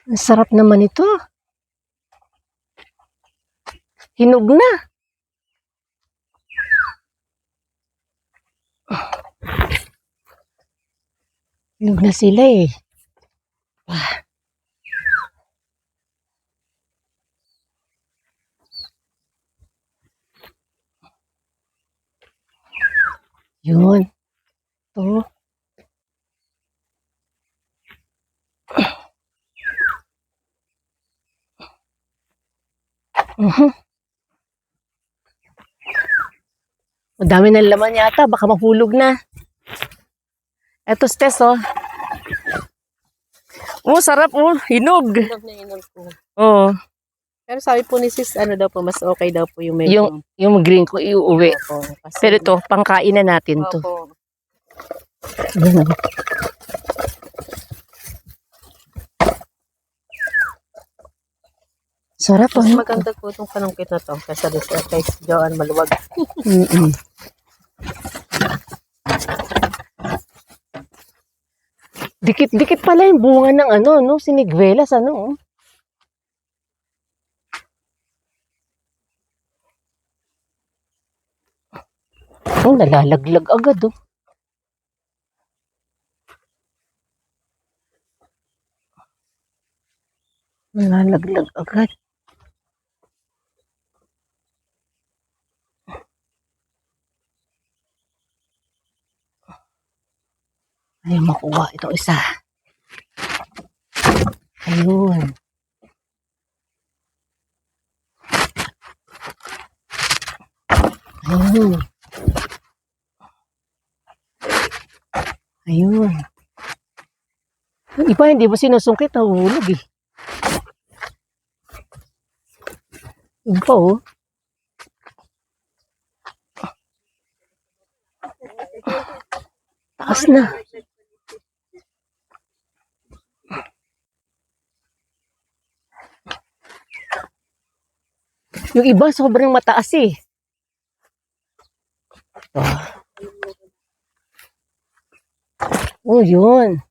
Ang sarap naman ito. Hinog na. Hinog na sila eh. Yun. Ito. Madami ng laman yata. Baka mahulog na. Eto, Stes, oh. Oh, sarap, oh. Hinog. Hinog na hinog po. Oo. Pero sabi po ni sis, ano daw po, mas okay daw po yung medyo. Yung green ko iuwi. Opo, kasi, Pero ito, pangkain na natin to. opo. Yan, oh. Sarap, Mas ano? maganda po itong panungkit na to kaysa kay Joanne Maluwag. Dikit-dikit pala yung bunga ng ano, no? Sinigwelas, ano, oh. Oh, nalalaglag agad, oh. Nalalaglag agad. Ayaw makuha itong isa. Ayun. Ayun. Ayun. Yung iba hindi mo sinusungkit, nahulog eh. Yun pa, oh. Taas na. Yung iba sobrang mataas eh. Oh, yun.